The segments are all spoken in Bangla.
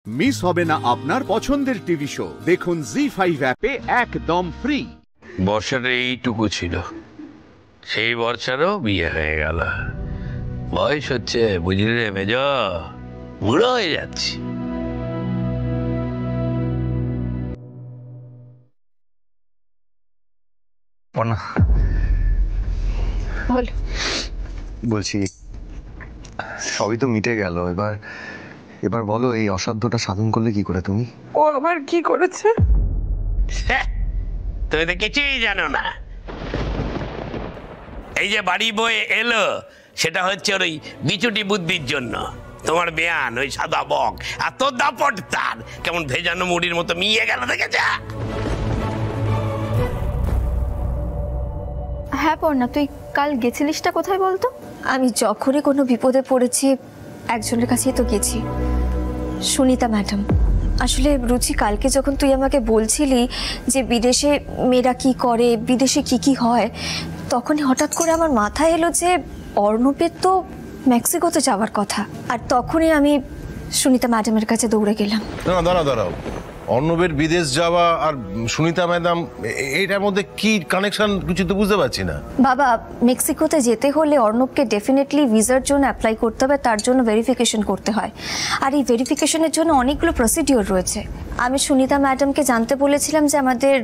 মিস হবে না আপনার পছন্দের টিভি শো। দেখুন জি5 অ্যাপে একদম ফ্রি। বর্ষাটা এইটুকু ছিল, সেই বর্ষারও বিয়ে হয়ে গেল। বয়স হচ্ছে, বুঝলি রে মেজ, বুড়ো হয়ে যাচ্ছি। বলছি সবই তো মিটে গেল, এবার বলো এই অসাধ্যটা সাধন করলে কি করে তুমি? ও আবার কি করেছে? তুমি তো কিছুই জানো না। এই যে বাড়ি বয়ে এলো, সেটা হচ্ছে ওই বিচুটি বুদ্ধির জন্য। তোমার বেয়ান ওই সাদা বক, আর তোর দাপট তার কেমন ভেজানো মুড়ির মতো মিয়ে গেল, দেখেছা? হ্যাঁ পর্ণা, তুই কাল গেছিলিসটা কোথায় বলতো? আমি যখনই কোনো বিপদে পড়েছি একজনের কাছেই তো গেছি, সুনিতা ম্যাডাম। আসলে রুচি, কালকে যখন তুই আমাকে বলছিলি যে বিদেশে মেয়েরা কি করে, বিদেশে কি কি হয়, তখনই হঠাৎ করে আমার মাথায় এলো যে অর্ণবের তো মেক্সিকোতে যাওয়ার কথা। আর তখনই আমি সুনিতা ম্যাডামের কাছে দৌড়ে গেলাম। দাঁড়াও, অর্ণবের বিদেশ যাওয়া আর সুনিতা ম্যাডাম, এইটার মধ্যে কি কানেকশন কিছু তো বুঝতে পারছি না। বাবা, মেক্সিকোতে যেতে হলে অর্ণবকে ডেফিনেটলি ভিসার জন্য অ্যাপ্লাই করতে হবে, তার জন্য ভেরিফিকেশন করতে হয়। আর এই ভেরিফিকেশনের জন্য অনেকগুলো প্রসিডিওর রয়েছে। আমি সুনিতা ম্যাডামকে জানতে বলেছিলাম যে আমাদের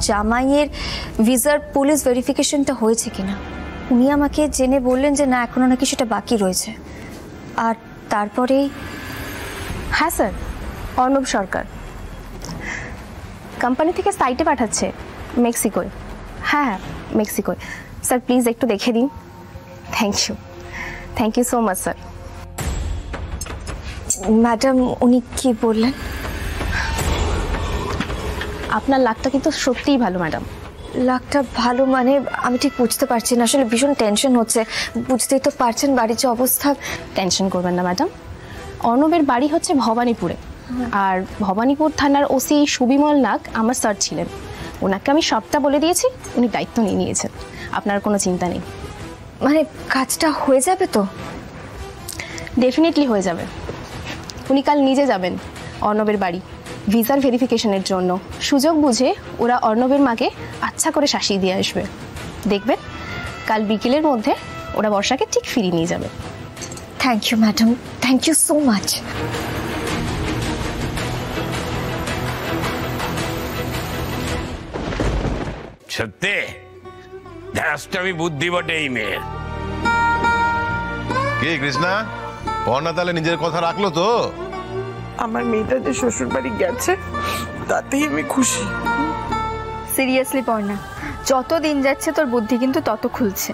জামাইয়ের ভিসার পুলিশ ভেরিফিকেশনটা হয়েছে কিনা। উনি আমাকে জেনে বললেন যে না, এখনো নাকি সেটা বাকি রয়েছে। আর তারপরেই হ্যাঁ স্যার, অর্ণব সরকার কোম্পানি থেকে সাইটে পাঠাচ্ছে মেক্সিকোয়। হ্যাঁ মেক্সিকোয়। স্যার প্লিজ একটু দেখে দিন। Thank you so much sir. Madam উনি কি বললেন? আপনার লাকটা কিন্তু সত্যিই ভালো ম্যাডাম। লাকটা ভালো মানে আমি ঠিক বুঝতে পারছি না, আসলে ভীষণ টেনশন হচ্ছে। বুঝতেই তো পারছেন বাড়ির যে অবস্থা। টেনশন করবেন না ম্যাডাম, অর্ণবের বাড়ি হচ্ছে ভবানীপুরে। আর ভবানীপুর থানার ওসি সুবিমল নাগ আমার স্যার ছিলেন। ওনাকে আমি সবটা বলে দিয়েছি, উনি দায়িত্ব নিয়ে নিয়েছেন। আপনার কোনো চিন্তা নেই। মানে কাজটা হয়ে যাবে তো? ডেফিনেটলি হয়ে যাবে। উনি কাল নিজে যাবেন অর্ণবের বাড়ি ভিসার ভেরিফিকেশনের জন্য। সুযোগ বুঝে ওরা অর্ণবের মাকে আচ্ছা করে শাসিয়ে দিয়ে আসবে। দেখবেন কাল বিকেলের মধ্যে ওরা বর্ষাকে ঠিক ফিরিয়ে নিয়ে যাবে। Thank you madam, thank you so much. সত্যি আমি বুদ্ধি বটে এই মেয়ের। কে কৃষ্ণা, পর্ণা তাহলে নিজের কথা রাখলো তো? আমার মেয়েটা যে শ্বশুর বাড়ি গেছে তাতেই আমি খুশি। সিরিয়াসলি পর্ণা, যত দিন যাচ্ছে তোর বুদ্ধি কিন্তু তত খুলছে।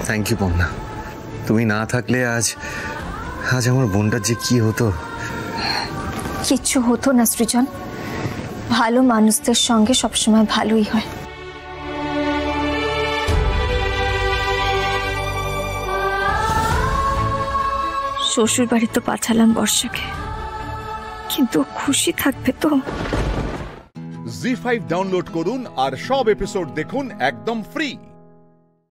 থ্যাংক ইউ পর্ণা, তুমি না থাকলে আজ আমার বোনটার যে কি হতো। কিচ্ছু হতো না সৃজন, ভালো মানুষদের সঙ্গে সবসময় ভালোই হয়। শ্বশুর বাড়ি তো পাঠালাম বর্ষাকে, কিন্তু খুশি থাকবে তো? জি5 ডাউনলোড করুন আর সব এপিসোড দেখুন একদম ফ্রি।